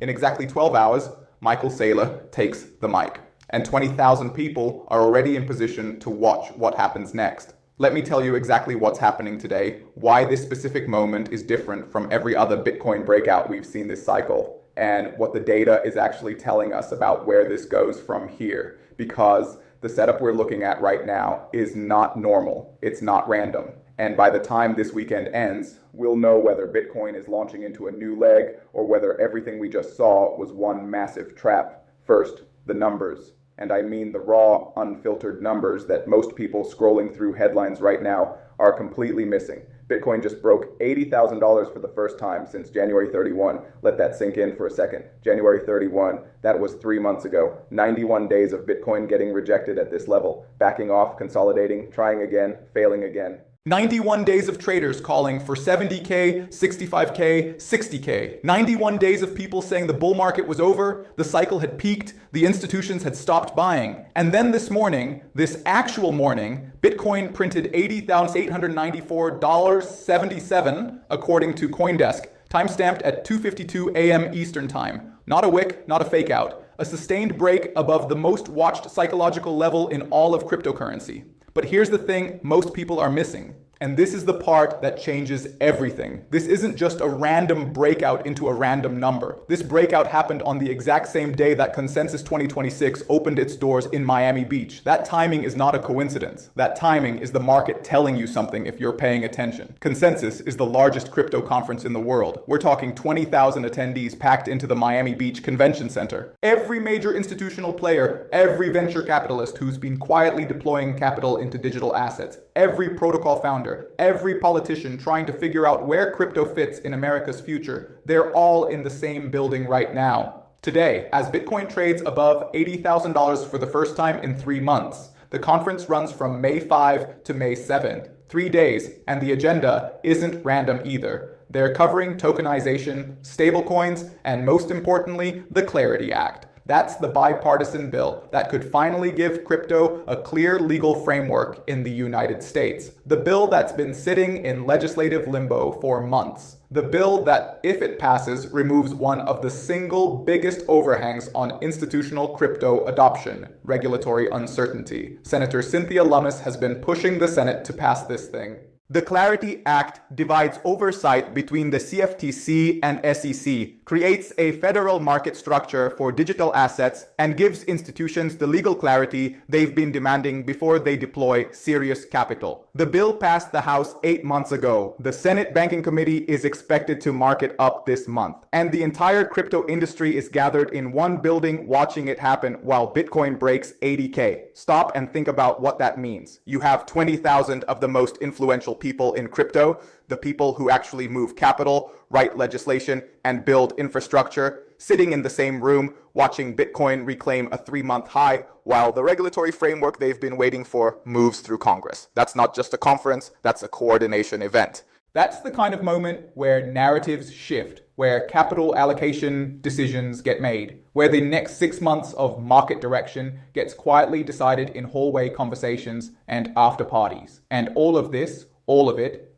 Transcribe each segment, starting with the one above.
In exactly 12 hours, Michael Saylor takes the mic, and 20,000 people are already in position to watch what happens next. Let me tell you exactly what's happening today, why this specific moment is different from every other Bitcoin breakout we've seen this cycle, and what the data is actually telling us about where this goes from here. Because the setup we're looking at right now is not normal. It's not random. And by the time this weekend ends, we'll know whether Bitcoin is launching into a new leg or whether everything we just saw was one massive trap. First, the numbers. And I mean the raw, unfiltered numbers that most people scrolling through headlines right now are completely missing. Bitcoin just broke $80,000 for the first time since January 31. Let that sink in for a second. January 31, that was 3 months ago. 91 days of Bitcoin getting rejected at this level, backing off, consolidating, trying again, failing again. 91 days of traders calling for 70K, 65K, 60K. 91 days of people saying the bull market was over, the cycle had peaked, the institutions had stopped buying. And then this morning, this actual morning, Bitcoin printed $80,894.77 according to CoinDesk, timestamped at 2:52 a.m. Eastern Time. Not a wick, not a fake out. A sustained break above the most watched psychological level in all of cryptocurrency. But here's the thing most people are missing. And this is the part that changes everything. This isn't just a random breakout into a random number. This breakout happened on the exact same day that Consensus 2026 opened its doors in Miami Beach. That timing is not a coincidence. That timing is the market telling you something if you're paying attention. Consensus is the largest crypto conference in the world. We're talking 20,000 attendees packed into the Miami Beach Convention Center. Every major institutional player, every venture capitalist who's been quietly deploying capital into digital assets, every protocol founder, every politician trying to figure out where crypto fits in America's future, they're all in the same building right now. Today, as Bitcoin trades above $80,000 for the first time in 3 months, the conference runs from May 5 to May 7, 3 days, and the agenda isn't random either. They're covering tokenization, stablecoins, and most importantly, the Clarity Act. That's the bipartisan bill that could finally give crypto a clear legal framework in the United States. The bill that's been sitting in legislative limbo for months. The bill that, if it passes, removes one of the single biggest overhangs on institutional crypto adoption, regulatory uncertainty. Senator Cynthia Lummis has been pushing the Senate to pass this thing. The Clarity Act divides oversight between the CFTC and SEC, creates a federal market structure for digital assets, and gives institutions the legal clarity they've been demanding before they deploy serious capital. The bill passed the House 8 months ago. The Senate Banking Committee is expected to mark it up this month. And the entire crypto industry is gathered in one building watching it happen while Bitcoin breaks 80K. Stop and think about what that means. You have 20,000 of the most influential people in crypto, the people who actually move capital, write legislation, and build infrastructure, sitting in the same room watching Bitcoin reclaim a 3-month high while the regulatory framework they've been waiting for moves through Congress. That's not just a conference, that's a coordination event. That's the kind of moment where narratives shift, where capital allocation decisions get made, where the next 6 months of market direction gets quietly decided in hallway conversations and after parties. And all of it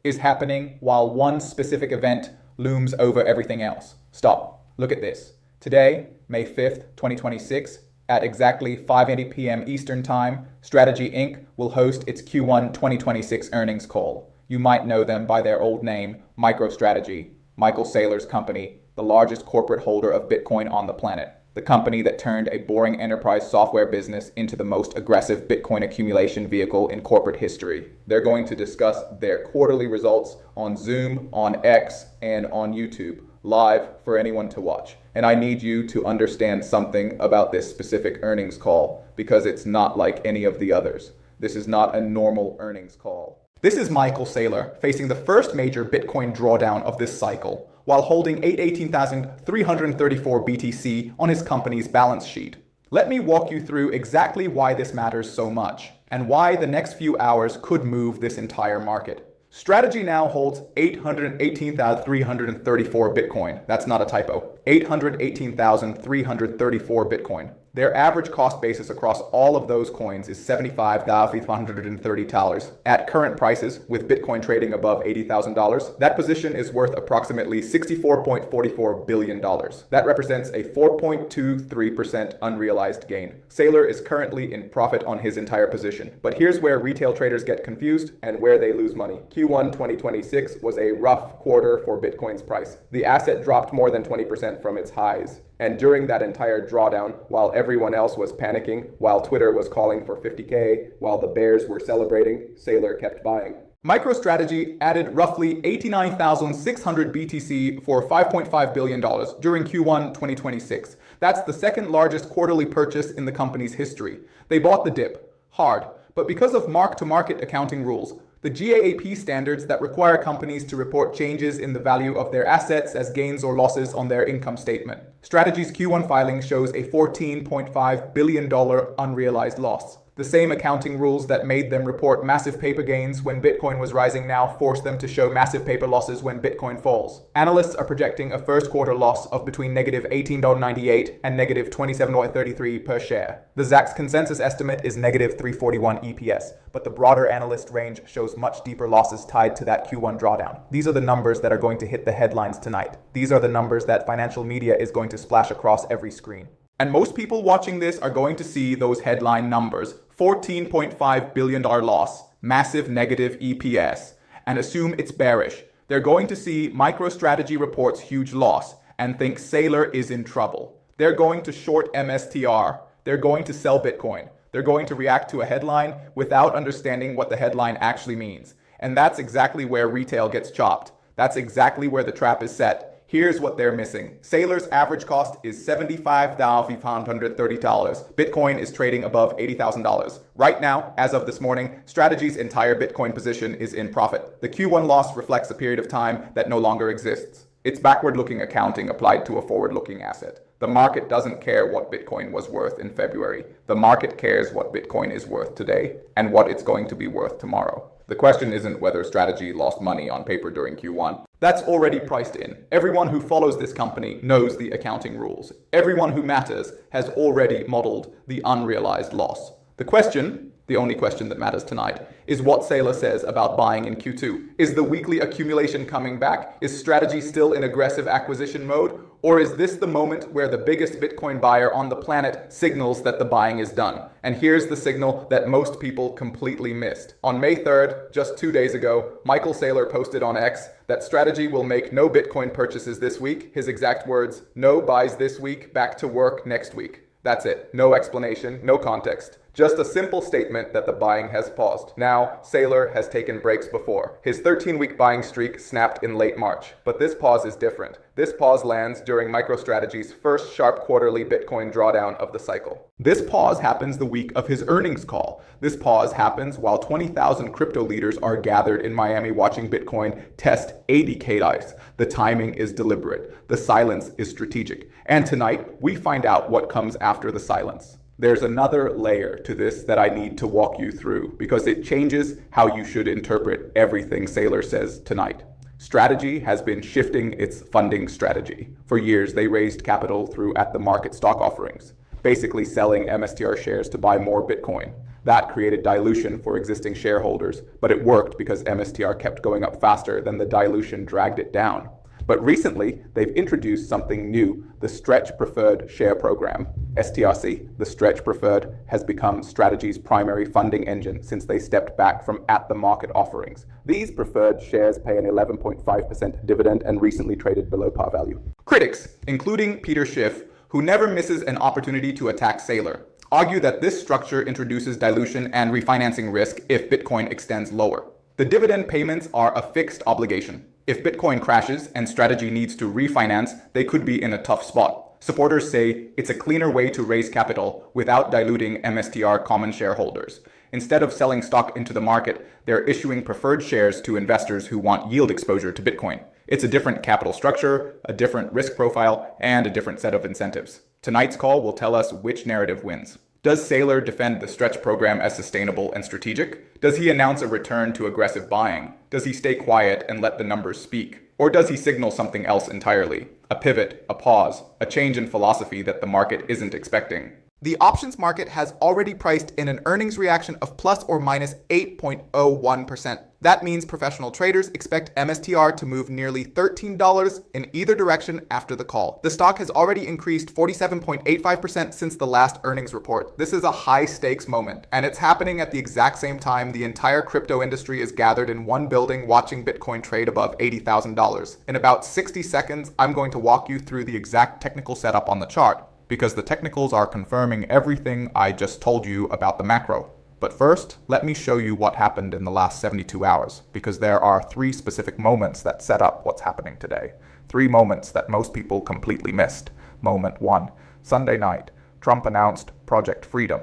is happening while one specific event looms over everything else. Stop. Look at this. Today, May 5th, 2026, at exactly 5:80 p.m. Eastern Time, Strategy Inc. will host its Q1 2026 earnings call. You might know them by their old name, MicroStrategy, Michael Saylor's company, the largest corporate holder of Bitcoin on the planet. The company that turned a boring enterprise software business into the most aggressive Bitcoin accumulation vehicle in corporate history. They're going to discuss their quarterly results on Zoom, on X, and on YouTube, live for anyone to watch. And I need you to understand something about this specific earnings call, because it's not like any of the others. This is not a normal earnings call. This is Michael Saylor facing the first major Bitcoin drawdown of this cycle, while holding 818,334 BTC on his company's balance sheet. Let me walk you through exactly why this matters so much, and why the next few hours could move this entire market. Strategy now holds 818,334 Bitcoin. That's not a typo. 818,334 Bitcoin. Their average cost basis across all of those coins is $75,530. At current prices, with Bitcoin trading above $80,000, that position is worth approximately $64.44 billion. That represents a 4.23% unrealized gain. Saylor is currently in profit on his entire position. But here's where retail traders get confused and where they lose money. Q1 2026 was a rough quarter for Bitcoin's price. The asset dropped more than 20% from its highs. And during that entire drawdown, while everyone else was panicking, while Twitter was calling for 50K, while the bears were celebrating, Saylor kept buying. MicroStrategy added roughly 89,600 BTC for $5.5 billion during Q1 2026. That's the second largest quarterly purchase in the company's history. They bought the dip hard, but because of mark-to-market accounting rules, the GAAP standards that require companies to report changes in the value of their assets as gains or losses on their income statement. Strategy's Q1 filing shows a $14.5 billion unrealized loss. The same accounting rules that made them report massive paper gains when Bitcoin was rising now force them to show massive paper losses when Bitcoin falls. Analysts are projecting a first quarter loss of between negative $18.98 and negative $27.33 per share. The Zacks consensus estimate is negative 341 EPS, but the broader analyst range shows much deeper losses tied to that Q1 drawdown. These are the numbers that are going to hit the headlines tonight. These are the numbers that financial media is going to splash across every screen. And most people watching this are going to see those headline numbers. $14.5 billion loss, massive negative EPS, and assume it's bearish. They're going to see MicroStrategy reports huge loss and think Saylor is in trouble. They're going to short MSTR. They're going to sell Bitcoin. They're going to react to a headline without understanding what the headline actually means. And that's exactly where retail gets chopped. That's exactly where the trap is set. Here's what they're missing. Saylor's average cost is $75,530. Bitcoin is trading above $80,000. Right now, as of this morning, Strategy's entire Bitcoin position is in profit. The Q1 loss reflects a period of time that no longer exists. It's backward-looking accounting applied to a forward-looking asset. The market doesn't care what Bitcoin was worth in February. The market cares what Bitcoin is worth today and what it's going to be worth tomorrow. The question isn't whether Strategy lost money on paper during Q1. That's already priced in. Everyone who follows this company knows the accounting rules. Everyone who matters has already modeled the unrealized loss. The question, the only question that matters tonight, is what Saylor says about buying in Q2. Is the weekly accumulation coming back? Is Strategy still in aggressive acquisition mode? Or is this the moment where the biggest Bitcoin buyer on the planet signals that the buying is done? And here's the signal that most people completely missed. On May 3rd, just 2 days ago, Michael Saylor posted on X that Strategy will make no Bitcoin purchases this week. His exact words, no buys this week, back to work next week. That's it. No explanation, no context. Just a simple statement that the buying has paused. Now, Saylor has taken breaks before. His 13-week buying streak snapped in late March. But this pause is different. This pause lands during MicroStrategy's first sharp quarterly Bitcoin drawdown of the cycle. This pause happens the week of his earnings call. This pause happens while 20,000 crypto leaders are gathered in Miami watching Bitcoin test 80K dice. The timing is deliberate. The silence is strategic. And tonight, we find out what comes after the silence. There's another layer to this that I need to walk you through because it changes how you should interpret everything Saylor says tonight. Strategy has been shifting its funding strategy. For years, they raised capital through at-the-market stock offerings, basically selling MSTR shares to buy more Bitcoin. That created dilution for existing shareholders, but it worked because MSTR kept going up faster than the dilution dragged it down. But recently, they've introduced something new, the Stretch Preferred Share Program. STRC, the Stretch Preferred, has become Strategy's primary funding engine since they stepped back from at-the-market offerings. These preferred shares pay an 11.5% dividend and recently traded below par value. Critics, including Peter Schiff, who never misses an opportunity to attack Saylor, argue that this structure introduces dilution and refinancing risk if Bitcoin extends lower. The dividend payments are a fixed obligation. If Bitcoin crashes and Strategy needs to refinance, they could be in a tough spot. Supporters say it's a cleaner way to raise capital without diluting MSTR common shareholders. Instead of selling stock into the market, they're issuing preferred shares to investors who want yield exposure to Bitcoin. It's a different capital structure, a different risk profile, and a different set of incentives. Tonight's call will tell us which narrative wins. Does Saylor defend the Stretch program as sustainable and strategic? Does he announce a return to aggressive buying? Does he stay quiet and let the numbers speak? Or does he signal something else entirely? A pivot, a pause, a change in philosophy that the market isn't expecting? The options market has already priced in an earnings reaction of plus or minus 8.01%. That means professional traders expect MSTR to move nearly $13 in either direction after the call. The stock has already increased 47.85% since the last earnings report. This is a high stakes moment, and it's happening at the exact same time the entire crypto industry is gathered in one building watching Bitcoin trade above $80,000. In about 60 seconds, I'm going to walk you through the exact technical setup on the chart, because the technicals are confirming everything I just told you about the macro. But first, let me show you what happened in the last 72 hours, because there are 3 specific moments that set up what's happening today. 3 moments that most people completely missed. Moment 1, Sunday night, Trump announced Project Freedom,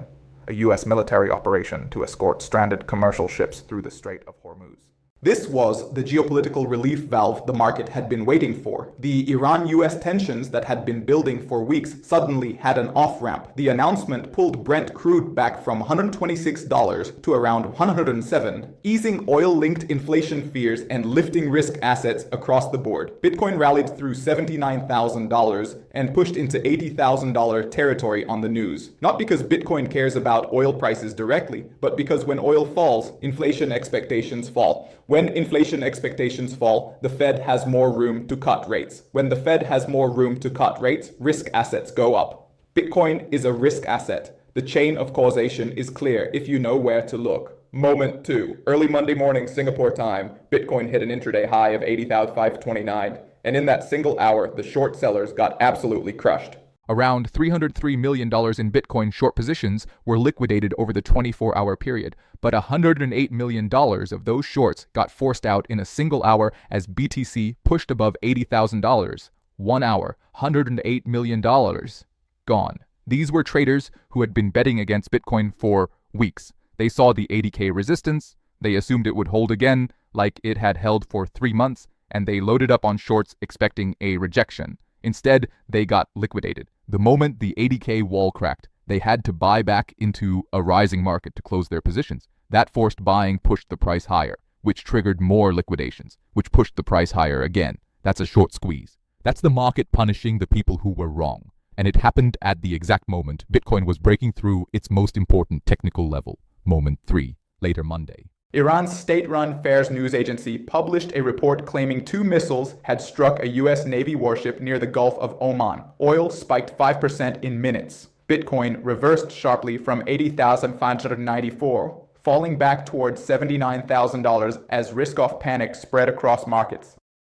a US military operation to escort stranded commercial ships through the Strait of Hormuz. This was the geopolitical relief valve the market had been waiting for. The Iran-US tensions that had been building for weeks suddenly had an off-ramp. The announcement pulled Brent crude back from $126 to around $107, easing oil-linked inflation fears and lifting risk assets across the board. Bitcoin rallied through $79,000 and pushed into $80,000 territory on the news. Not because Bitcoin cares about oil prices directly, but because when oil falls, inflation expectations fall. When inflation expectations fall, the Fed has more room to cut rates. When the Fed has more room to cut rates, risk assets go up. Bitcoin is a risk asset. The chain of causation is clear if you know where to look. Moment 2. Early Monday morning, Singapore time, Bitcoin hit an intraday high of 80,529. And in that single hour, the short sellers got absolutely crushed. Around $303 million in Bitcoin short positions were liquidated over the 24-hour period, but $108 million of those shorts got forced out in a single hour as BTC pushed above $80,000. 1 hour, $108 million gone. These were traders who had been betting against Bitcoin for weeks. They saw the 80K resistance, they assumed it would hold again like it had held for 3 months, and they loaded up on shorts expecting a rejection. Instead, they got liquidated. The moment the 80K wall cracked, they had to buy back into a rising market to close their positions. That forced buying pushed the price higher, which triggered more liquidations, which pushed the price higher again. That's a short squeeze. That's the market punishing the people who were wrong. And it happened at the exact moment Bitcoin was breaking through its most important technical level. Moment 3, later Monday. Iran's state-run Fars news agency published a report claiming 2 missiles had struck a U.S. Navy warship near the Gulf of Oman. Oil spiked 5% in minutes. Bitcoin reversed sharply from $80,594, falling back towards $79,000 as risk-off panic spread across markets.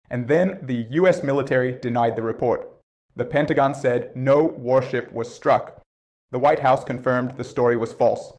And then the U.S. military denied the report. The Pentagon said no warship was struck. The White House confirmed the story was false.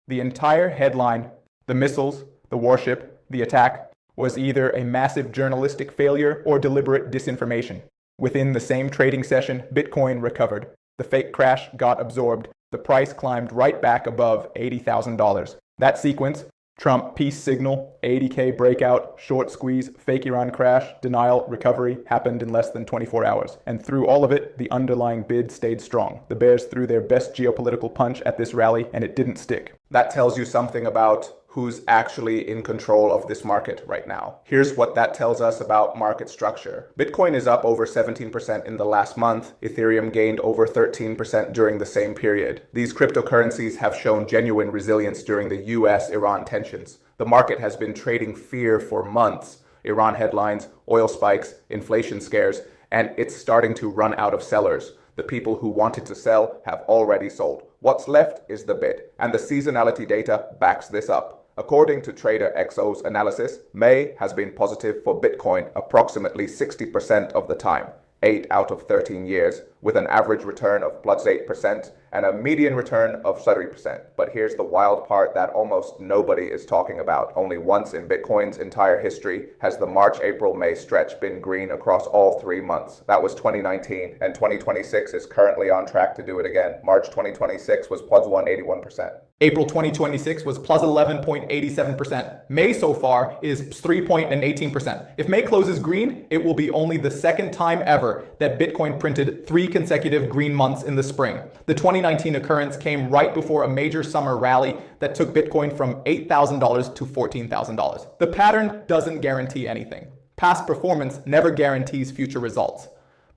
The entire headline, the missiles, the warship, the attack, was either a massive journalistic failure or deliberate disinformation. Within the same trading session, Bitcoin recovered. The fake crash got absorbed. The price climbed right back above $80,000. That sequence, Trump peace signal, 80K breakout, short squeeze, fake Iran crash, denial, recovery, happened in less than 24 hours. And through all of it, the underlying bid stayed strong. The bears threw their best geopolitical punch at this rally, and it didn't stick. That tells you something about who's actually in control of this market right now. Here's what that tells us about market structure. Bitcoin is up over 17% in the last month. Ethereum gained over 13% during the same period. These cryptocurrencies have shown genuine resilience during the US-Iran tensions. The market has been trading fear for months. Iran headlines, oil spikes, inflation scares, and it's starting to run out of sellers. The people who wanted to sell have already sold. What's left is the bid, and the seasonality data backs this up. According to Trader XO's analysis, May has been positive for Bitcoin approximately 60% of the time, 8 out of 13 years, with an average return of plus 8% and a median return of 30%. But here's the wild part that almost nobody is talking about. Only once in Bitcoin's entire history has the March, April, May stretch been green across all 3 months. That was 2019, and 2026 is currently on track to do it again. March 2026 was plus 181%. April 2026 was plus 11.87%. May so far is 3.18%. If May closes green, it will be only the second time ever that Bitcoin printed 3 consecutive green months in the spring. The 2019 occurrence came right before a major summer rally that took Bitcoin from $8,000 to $14,000. The pattern doesn't guarantee anything. Past performance never guarantees future results.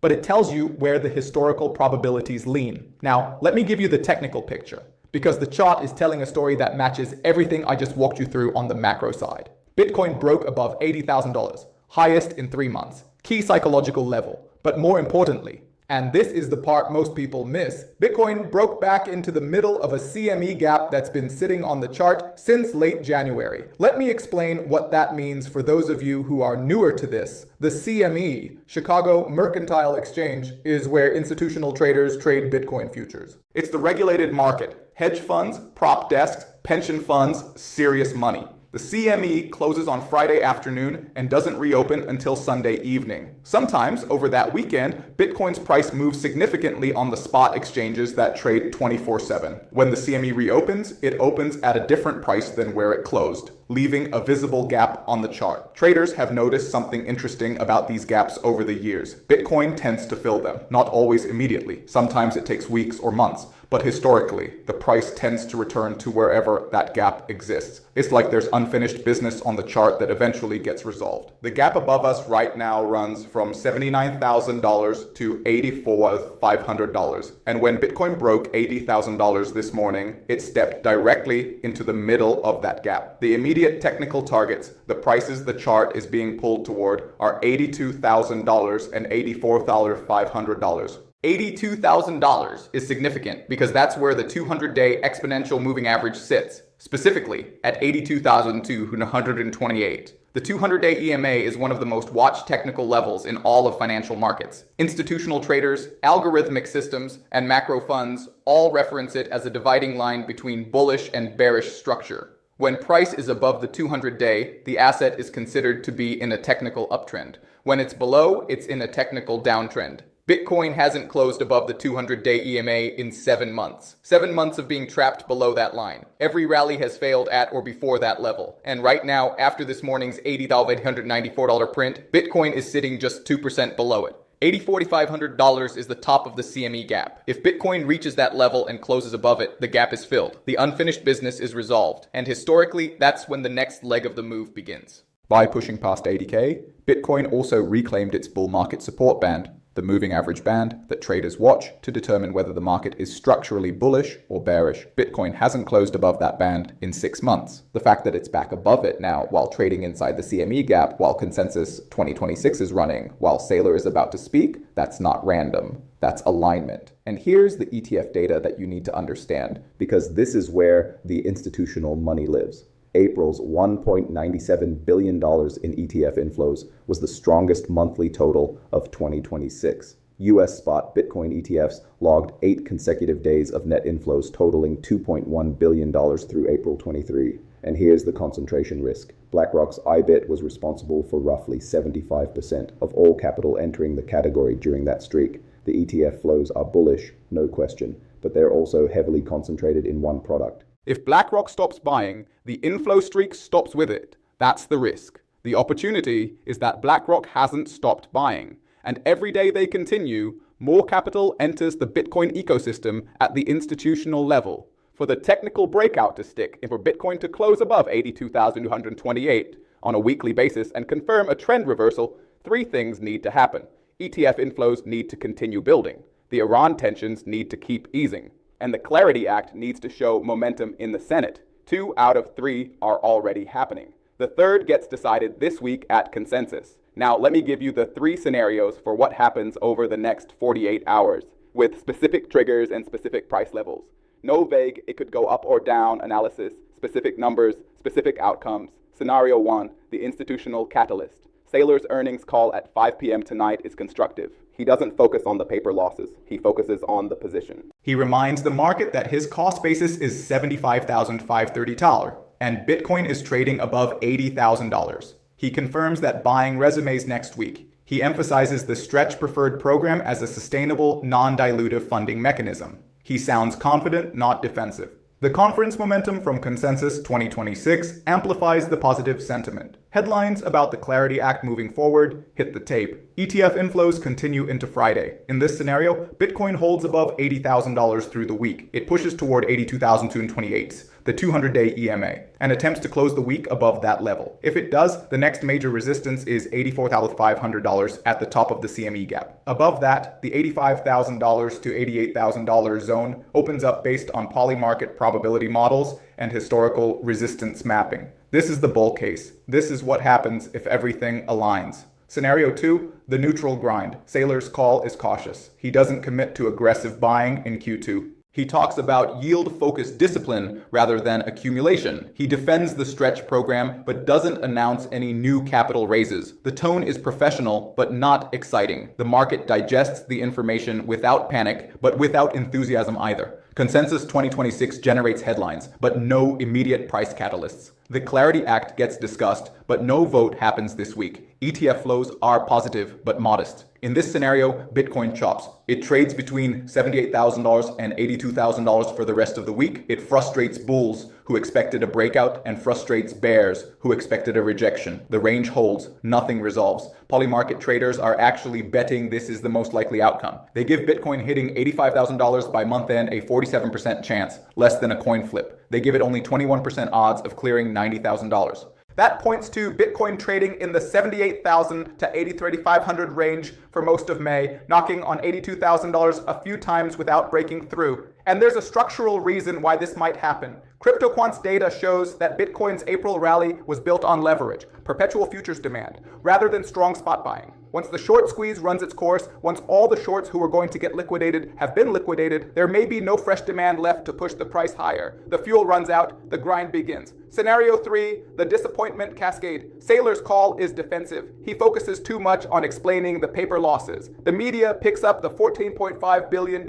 but it tells you where the historical probabilities lean. Now, let me give you the technical picture, because the chart is telling a story that matches everything I just walked you through on the macro side. Bitcoin broke above $80,000, highest in 3 months, key psychological level. But more importantly, and this is the part most people miss, Bitcoin broke back into the middle of a CME gap that's been sitting on the chart since late January. Let me explain what that means for those of you who are newer to this. The CME, Chicago Mercantile Exchange, is where institutional traders trade Bitcoin futures. It's the regulated market. Hedge funds, prop desks, pension funds, serious money. The CME closes on Friday afternoon and doesn't reopen until Sunday evening. Sometimes, over that weekend, Bitcoin's price moves significantly on the spot exchanges that trade 24/7. When the CME reopens, it opens at a different price than where it closed, leaving a visible gap on the chart. Traders have noticed something interesting about these gaps over the years. Bitcoin tends to fill them, not always immediately. Sometimes it takes weeks or months. But historically, the price tends to return to wherever that gap exists. It's like there's unfinished business on the chart that eventually gets resolved. The gap above us right now runs from $79,000 to $84,500. And when Bitcoin broke $80,000 this morning, it stepped directly into the middle of that gap. The immediate technical targets, the prices the chart is being pulled toward, are $82,000 and $84,500. $82,000 is significant because that's where the 200-day exponential moving average sits, specifically at 82,228. The 200-day EMA is one of the most watched technical levels in all of financial markets. Institutional traders, algorithmic systems, and macro funds all reference it as a dividing line between bullish and bearish structure. When price is above the 200-day, the asset is considered to be in a technical uptrend. When it's below, it's in a technical downtrend. Bitcoin hasn't closed above the 200-day EMA in 7 months. 7 months of being trapped below that line. Every rally has failed at or before that level. And right now, after this morning's $80,894 print, Bitcoin is sitting just 2% below it. $84,500 is the top of the CME gap. If Bitcoin reaches that level and closes above it, the gap is filled. The unfinished business is resolved. And historically, that's when the next leg of the move begins. By pushing past 80K, Bitcoin also reclaimed its bull market support band, the moving average band that traders watch to determine whether the market is structurally bullish or bearish. Bitcoin hasn't closed above that band in 6 months. The fact that it's back above it now while trading inside the CME gap while Consensus 2026 is running, while Saylor is about to speak, that's not random. That's alignment. And here's the ETF data that you need to understand, because this is where the institutional money lives. April's $1.97 billion in ETF inflows was the strongest monthly total of 2026. US spot Bitcoin ETFs logged 8 consecutive days of net inflows totaling $2.1 billion through April 23. And here's the concentration risk. BlackRock's IBIT was responsible for roughly 75% of all capital entering the category during that streak. The ETF flows are bullish, no question, but they're also heavily concentrated in one product. If BlackRock stops buying, the inflow streak stops with it. That's the risk. The opportunity is that BlackRock hasn't stopped buying, and every day they continue, more capital enters the Bitcoin ecosystem at the institutional level. For the technical breakout to stick and for Bitcoin to close above 82,228 on a weekly basis and confirm a trend reversal, 3 things need to happen. ETF inflows need to continue building. The Iran tensions need to keep easing. And the Clarity Act needs to show momentum in the Senate. 2 out of 3 are already happening. The third gets decided this week at Consensus. Now, let me give you the 3 scenarios for what happens over the next 48 hours, with specific triggers and specific price levels. No vague, it could go up or down analysis, specific numbers, specific outcomes. Scenario 1, the institutional catalyst. Saylor's earnings call at 5 p.m. tonight is constructive. He doesn't focus on the paper losses. He focuses on the position. He reminds the market that his cost basis is $75,530, and Bitcoin is trading above $80,000. He confirms that buying resumes next week. He emphasizes the Stretch Preferred program as a sustainable, non-dilutive funding mechanism. He sounds confident, not defensive. The conference momentum from Consensus 2026 amplifies the positive sentiment. Headlines about the Clarity Act moving forward hit the tape. ETF inflows continue into Friday. In this scenario, Bitcoin holds above $80,000 through the week. It pushes toward 82,228, the 200-day EMA, and attempts to close the week above that level. If it does, the next major resistance is $84,500 at the top of the CME gap. Above that, the $85,000 to $88,000 zone opens up based on polymarket probability models and historical resistance mapping. This is the bull case. This is what happens if everything aligns. Scenario 2, the neutral grind. Saylor's call is cautious. He doesn't commit to aggressive buying in Q2. He talks about yield-focused discipline rather than accumulation. He defends the stretch program but doesn't announce any new capital raises. The tone is professional but not exciting. The market digests the information without panic but without enthusiasm either. Consensus 2026 generates headlines, but no immediate price catalysts. The Clarity Act gets discussed, but no vote happens this week. ETF flows are positive, but modest. In this scenario, Bitcoin chops. It trades between $78,000 and $82,000 for the rest of the week. It frustrates bulls who expected a breakout and frustrates bears who expected a rejection. The range holds, nothing resolves. Polymarket traders are actually betting this is the most likely outcome. They give Bitcoin hitting $85,000 by month end a 47% chance, less than a coin flip. They give it only 21% odds of clearing $90,000. That points to Bitcoin trading in the 78,000 to 83,500 range for most of May, knocking on $82,000 a few times without breaking through. And there's a structural reason why this might happen. CryptoQuant's data shows that Bitcoin's April rally was built on leverage, perpetual futures demand, rather than strong spot buying. Once the short squeeze runs its course, once all the shorts who are going to get liquidated have been liquidated, there may be no fresh demand left to push the price higher. The fuel runs out, the grind begins. Scenario 3, the disappointment cascade. Saylor's call is defensive. He focuses too much on explaining the paper losses. The media picks up the $14.5 billion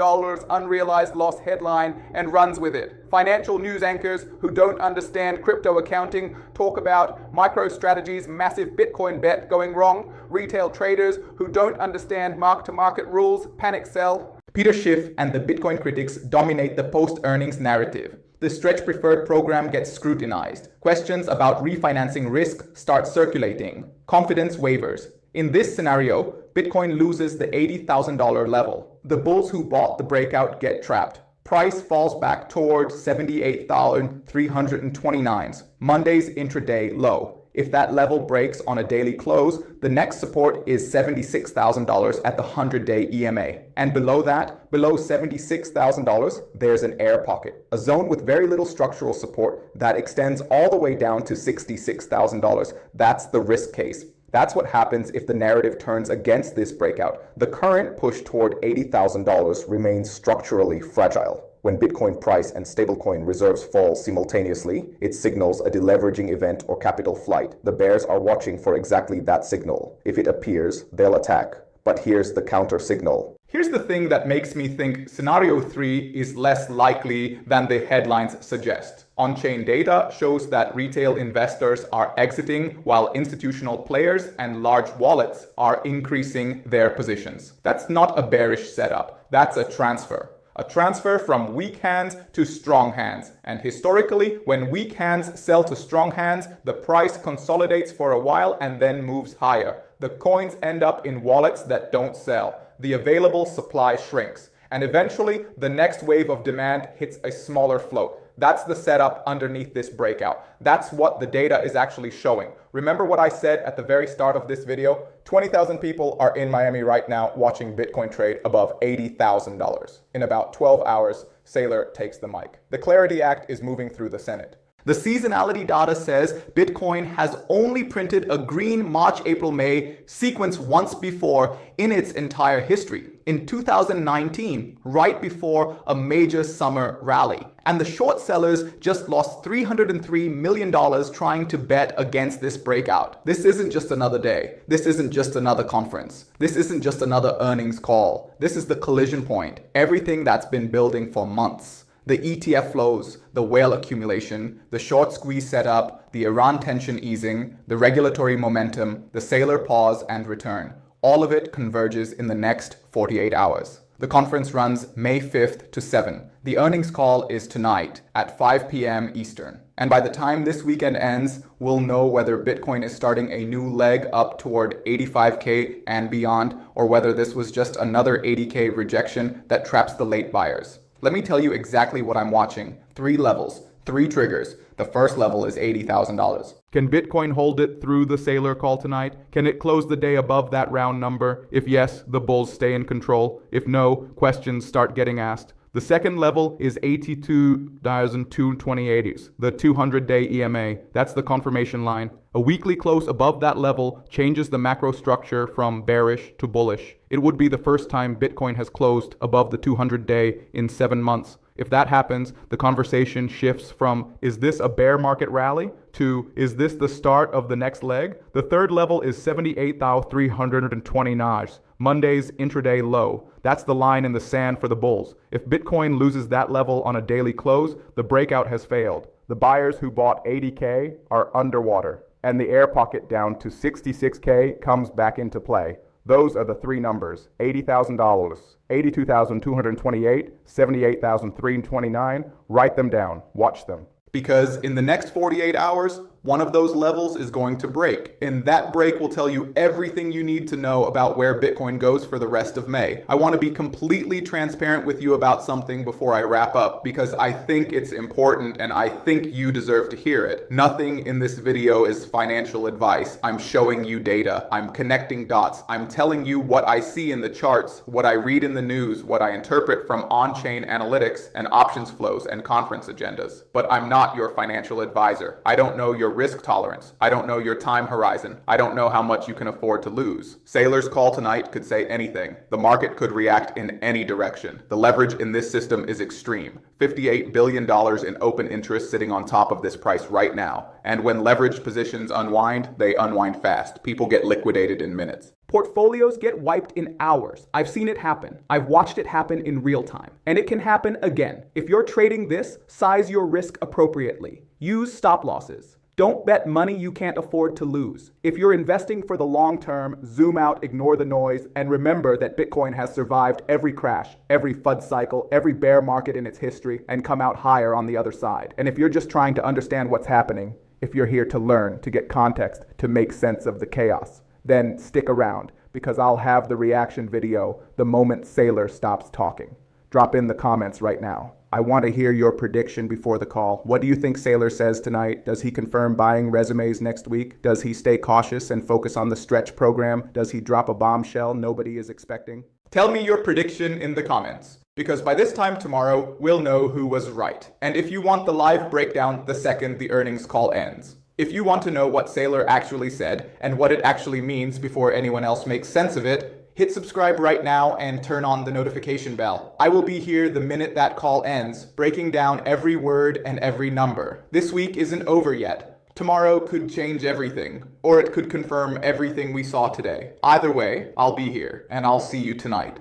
unrealized loss headline and runs with it. Financial news anchors who don't understand crypto accounting talk about MicroStrategy's massive Bitcoin bet going wrong. Retail traders who don't understand mark-to-market rules panic sell. Peter Schiff and the Bitcoin critics dominate the post-earnings narrative. The Stretch Preferred program gets scrutinized. Questions about refinancing risk start circulating. Confidence wavers. In this scenario, Bitcoin loses the $80,000 level. The bulls who bought the breakout get trapped. Price falls back towards 78,329's, Monday's intraday low. If that level breaks on a daily close, the next support is $76,000 at the 100-day EMA. And below that, below $76,000, there's an air pocket, a zone with very little structural support that extends all the way down to $66,000. That's the risk case. That's what happens if the narrative turns against this breakout. The current push toward $80,000 remains structurally fragile. When Bitcoin price and stablecoin reserves fall simultaneously, it signals a deleveraging event or capital flight. The bears are watching for exactly that signal. If it appears, they'll attack. But here's the counter signal. Here's the thing that makes me think scenario 3 is less likely than the headlines suggest. On-chain data shows that retail investors are exiting while institutional players and large wallets are increasing their positions. That's not a bearish setup. That's a transfer. A transfer from weak hands to strong hands. And historically, when weak hands sell to strong hands, the price consolidates for a while and then moves higher. The coins end up in wallets that don't sell. The available supply shrinks. And eventually, the next wave of demand hits a smaller float. That's the setup underneath this breakout. That's what the data is actually showing. Remember what I said at the very start of this video? 20,000 people are in Miami right now watching Bitcoin trade above $80,000. In about 12 hours, Saylor takes the mic. The Clarity Act is moving through the Senate. The seasonality data says Bitcoin has only printed a green March, April, May sequence once before in its entire history, in 2019, right before a major summer rally. And the short sellers just lost $303 million trying to bet against this breakout. This isn't just another day. This isn't just another conference. This isn't just another earnings call. This is the collision point. Everything that's been building for months. The ETF flows, the whale accumulation, the short squeeze setup, the Iran tension easing, the regulatory momentum, the Saylor pause and return. All of it converges in the next 48 hours. The conference runs May 5th to 7th. The earnings call is tonight at 5 p.m. Eastern. And by the time this weekend ends, we'll know whether Bitcoin is starting a new leg up toward 85K and beyond, or whether this was just another 80K rejection that traps the late buyers. Let me tell you exactly what I'm watching. 3 levels, 3 triggers. The first level is $80,000. Can Bitcoin hold it through the Saylor call tonight? Can it close the day above that round number? If yes, the bulls stay in control. If no, questions start getting asked. The second level is 82,220, the 200-day EMA. That's the confirmation line. A weekly close above that level changes the macro structure from bearish to bullish. It would be the first time Bitcoin has closed above the 200-day in 7 months. If that happens, the conversation shifts from, is this a bear market rally, to, is this the start of the next leg? The third level is 78,329, Monday's intraday low. That's the line in the sand for the bulls. If Bitcoin loses that level on a daily close, the breakout has failed. The buyers who bought 80K are underwater, and the air pocket down to 66K comes back into play. Those are the 3 numbers: $80,000, 82,228, 78,329. Write them down. Watch them. Because in the next 48 hours, one of those levels is going to break. And that break will tell you everything you need to know about where Bitcoin goes for the rest of May. I want to be completely transparent with you about something before I wrap up, because I think it's important and I think you deserve to hear it. Nothing in this video is financial advice. I'm showing you data. I'm connecting dots. I'm telling you what I see in the charts, what I read in the news, what I interpret from on-chain analytics and options flows and conference agendas. But I'm not your financial advisor. I don't know your risk tolerance. I don't know your time horizon. I don't know how much you can afford to lose. Saylor's call tonight could say anything. The market could react in any direction. The leverage in this system is extreme. $58 billion in open interest sitting on top of this price right now. And when leveraged positions unwind, they unwind fast. People get liquidated in minutes. Portfolios get wiped in hours. I've seen it happen. I've watched it happen in real time. And it can happen again. If you're trading this, size your risk appropriately. Use stop losses. Don't bet money you can't afford to lose. If you're investing for the long term, zoom out, ignore the noise, and remember that Bitcoin has survived every crash, every FUD cycle, every bear market in its history, and come out higher on the other side. And if you're just trying to understand what's happening, if you're here to learn, to get context, to make sense of the chaos, then stick around, because I'll have the reaction video the moment Saylor stops talking. Drop in the comments right now. I want to hear your prediction before the call. What do you think Saylor says tonight? Does he confirm buying resumes next week? Does he stay cautious and focus on the stretch program? Does he drop a bombshell nobody is expecting? Tell me your prediction in the comments, because by this time tomorrow, we'll know who was right. And if you want the live breakdown the second the earnings call ends. If you want to know what Saylor actually said and what it actually means before anyone else makes sense of it, hit subscribe right now and turn on the notification bell. I will be here the minute that call ends, breaking down every word and every number. This week isn't over yet. Tomorrow could change everything, or it could confirm everything we saw today. Either way, I'll be here, and I'll see you tonight.